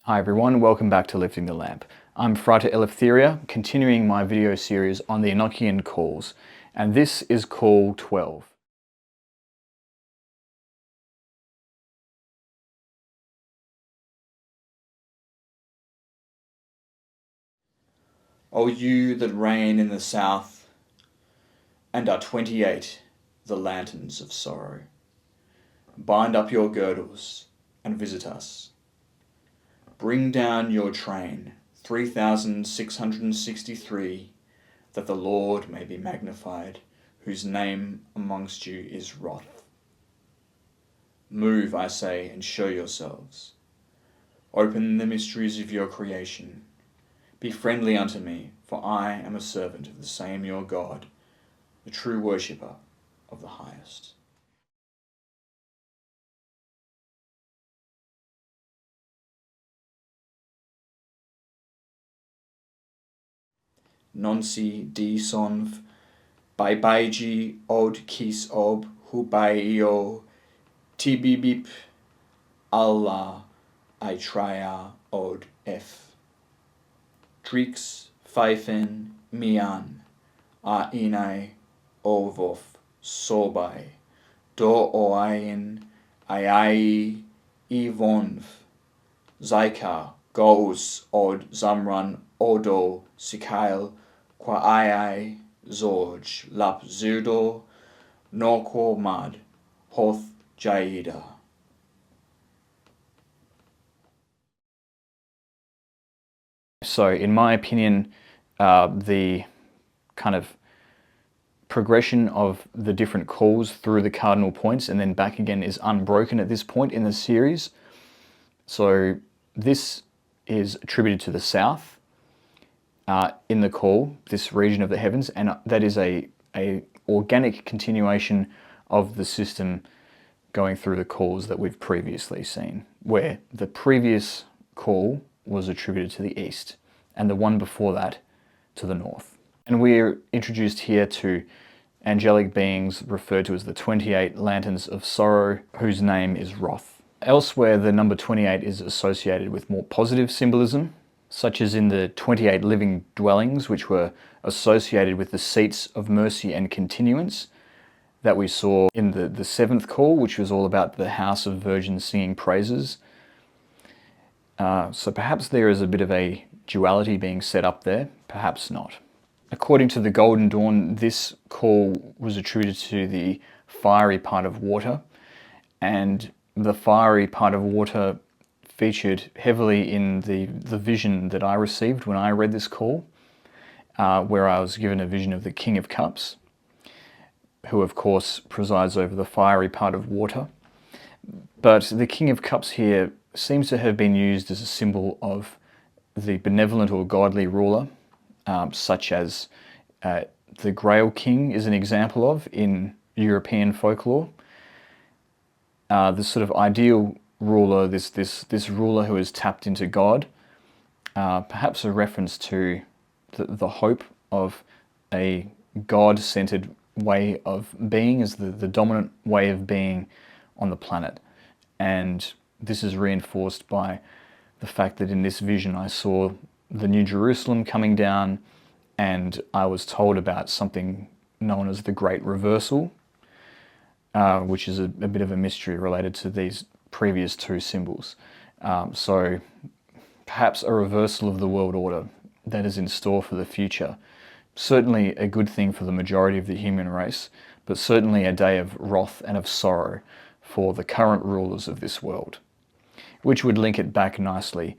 Hi everyone, welcome back to Lifting the Lamp. I'm Frater Eleftheria, continuing my video series on the Enochian Calls, and this is Call 12. O you that reign in the south, and are 28, the lanterns of sorrow, bind up your girdles and visit us. Bring down your train, 3,663, that the Lord may be magnified, whose name amongst you is wrath. Move, I say, and show yourselves. Open the mysteries of your creation. Be friendly unto me, for I am a servant of the same your God, the true worshipper of the highest. Nonsi di sonv, baibaiji od kis ob hubaio tibibip Allah aitraya od f. Drix pfeifen mian a inai ovof sobai do oain ai ivonv zaika gous od zamran odo sikail qua ai zorj lap zirdo norko mad hoth jaida. So in my opinion, the kind of progression of the different calls through the cardinal points and then back again is unbroken at this point in the series. So this is attributed to the south in the call, this region of the heavens, and that is a organic continuation of the system going through the calls that we've previously seen, where the previous call was attributed to the east and the one before that to the north. And we're introduced here to angelic beings referred to as the 28 lanterns of sorrow, whose name is wrath. Elsewhere, the number 28 is associated with more positive symbolism, such as in the 28 living dwellings, which were associated with the seats of mercy and continuance that we saw in the seventh call, which was all about the house of virgins singing praises. So perhaps there is a bit of a duality being set up there, perhaps not. According to the Golden Dawn, this call was attributed to the fiery part of water, and the fiery part of water featured heavily in the vision that I received when I read this call, where I was given a vision of the King of Cups, who of course presides over the fiery part of water. But the King of Cups here seems to have been used as a symbol of the benevolent or godly ruler, such as the Grail King is an example of in European folklore. This sort of ideal ruler, this ruler who is tapped into God, perhaps a reference to the hope of a God-centered way of being as the dominant way of being on the planet. And this is reinforced by the fact that in this vision I saw the New Jerusalem coming down, and I was told about something known as the Great Reversal, which is a bit of a mystery related to these previous two symbols. So perhaps a reversal of the world order that is in store for the future. Certainly a good thing for the majority of the human race, but certainly a day of wrath and of sorrow for the current rulers of this world, which would link it back nicely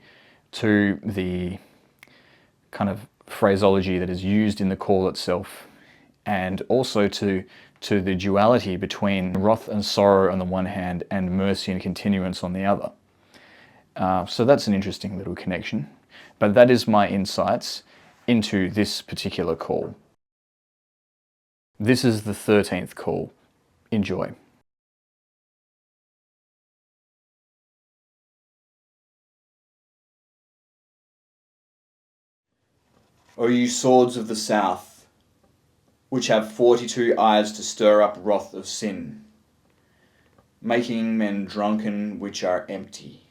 to the kind of phraseology that is used in the call itself, and also to the duality between wrath and sorrow on the one hand and mercy and continuance on the other. So that's an interesting little connection. But that is my insights into this particular call. This is the 13th call. Enjoy. O you swords of the south, which have 42 eyes to stir up wrath of sin, making men drunken which are empty,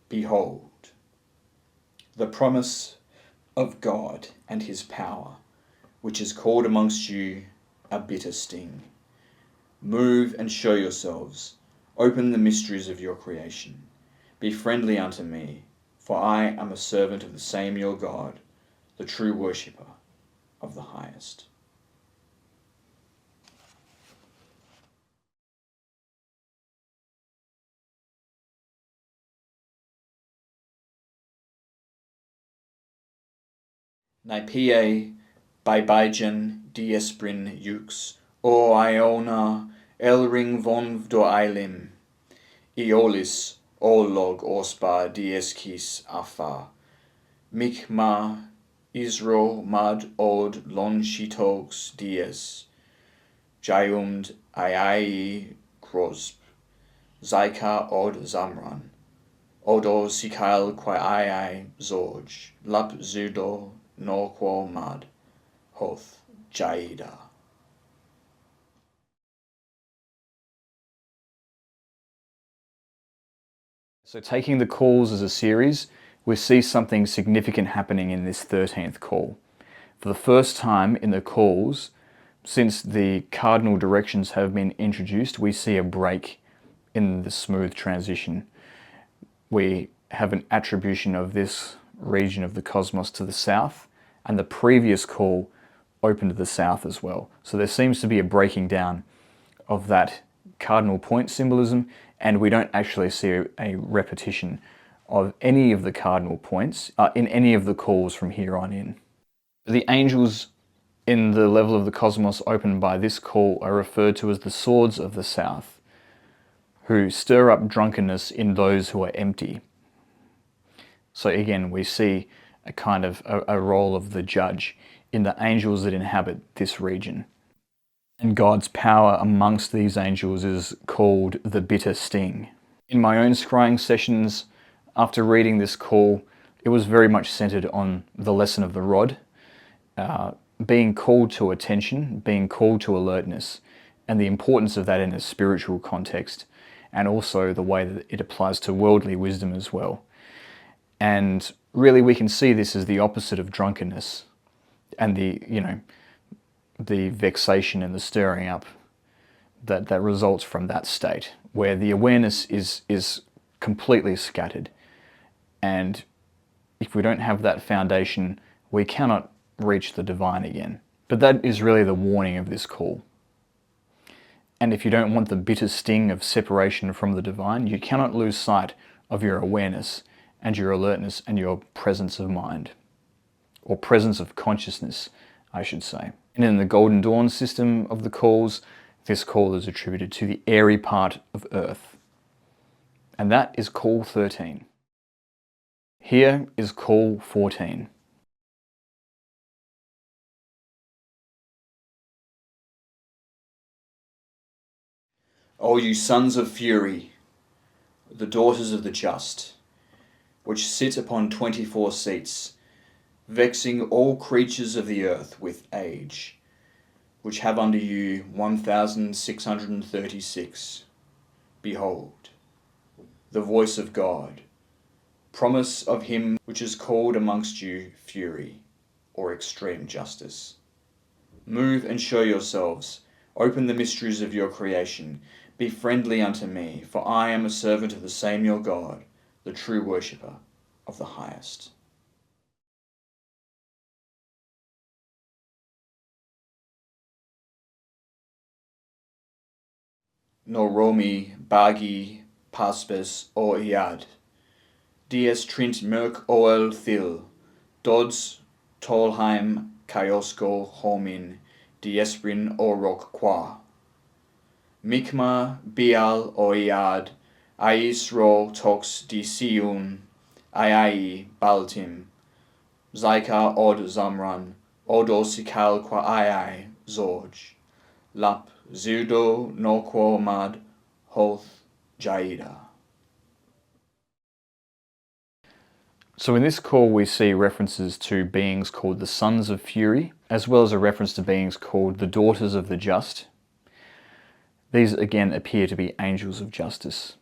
behold, the promise of God and his power, which is called amongst you a bitter sting. Move and show yourselves. Open the mysteries of your creation. Be friendly unto me, for I am a servant of the same your God, the true worshipper of the highest. Naipiae, Baibajan, Diesprin, Ux, O Iona, Elring von Vdoilim, Eolis, Olog, Orspar, Dieskis, Afar, Mikma, Isro, Mad, Od, Lonshitogs, Dies, Jaiumd, Aiai, Grosp, Zaika, Od, Zamran, Odo, Sikail, Quai, Zorj, Lap, Zudo, Norquo, Mad, Hoth, Jaida. So taking the calls as a series, we see something significant happening in this 13th call. For the first time in the calls, since the cardinal directions have been introduced, we see a break in the smooth transition. We have an attribution of this region of the cosmos to the south, and the previous call opened to the south as well. So there seems to be a breaking down of that cardinal point symbolism, and we don't actually see a repetition of any of the cardinal points in any of the calls from here on in. The angels in the level of the cosmos opened by this call are referred to as the swords of the south, who stir up drunkenness in those who are empty. So again, we see a kind of a role of the judge in the angels that inhabit this region. And God's power amongst these angels is called the bitter sting. In my own scrying sessions, after reading this call, it was very much centered on the lesson of the rod, being called to attention, being called to alertness, and the importance of that in a spiritual context, and also the way that it applies to worldly wisdom as well. And really we can see this as the opposite of drunkenness and the vexation and the stirring up that results from that state, where the awareness is completely scattered. And if we don't have that foundation, we cannot reach the divine again. But that is really the warning of this call. And if you don't want the bitter sting of separation from the divine, you cannot lose sight of your awareness and your alertness and your presence of mind, or presence of consciousness, I should say. And in the Golden Dawn system of the calls, this call is attributed to the airy part of Earth. And that is call 13. Here is call 14. O you sons of fury, the daughters of the just, which sit upon 24 seats, vexing all creatures of the earth with age, which have under you 1,636. Behold, the voice of God, promise of him which is called amongst you fury, or extreme justice. Move and show yourselves, open the mysteries of your creation, be friendly unto me, for I am a servant of the same your God, the true worshipper of the highest. Noromi, Bagi, Paspes, o Iad, Dies Trint Merc Oel Thil, Dodds, Tolheim, Kiosko, Homin, Diesprin Orok Qua, Mikma, Bial, o Iad, Ais Ro Tox Di Siun, Aiai, Baltim, Zaika Od Zamran, Odo Sikal Qua Aiai, Zorj, Lap, Zudo, Norquo Mad, Hoth, Jaida. So in this call we see references to beings called the Sons of Fury, as well as a reference to beings called the Daughters of the Just. These again appear to be angels of justice.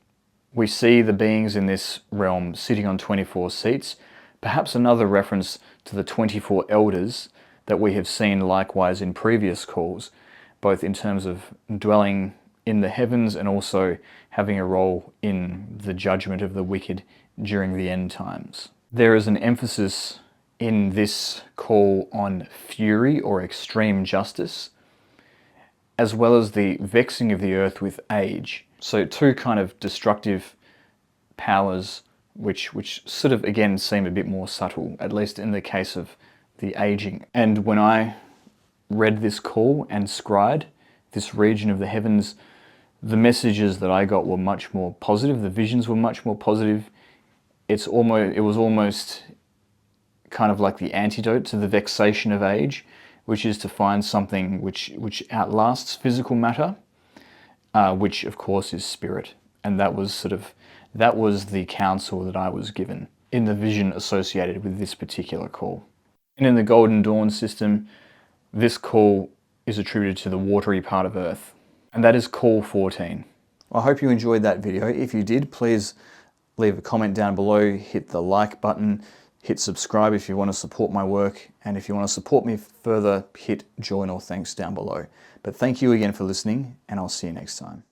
We see the beings in this realm sitting on 24 seats, Perhaps another reference to the 24 elders that we have seen likewise in previous calls, both in terms of dwelling in the heavens and also having a role in the judgment of the wicked during the end times. There is an emphasis in this call on fury or extreme justice, as well as the vexing of the earth with age. So two kind of destructive powers which sort of again seem a bit more subtle, at least in the case of the aging. And when I read this call and scried this region of the heavens, the messages that I got were much more positive, the visions were much more positive. It was almost kind of like the antidote to the vexation of age, which is to find something which outlasts physical matter, which of course is spirit. And that was the counsel that I was given in the vision associated with this particular call. And in the Golden Dawn system, this call is attributed to the watery part of Earth, and that is call 14. I hope you enjoyed that video. If you did, please leave a comment down below, hit the like button, hit subscribe if you want to support my work, and if you want to support me further, hit join or thanks down below. But thank you again for listening, and I'll see you next time.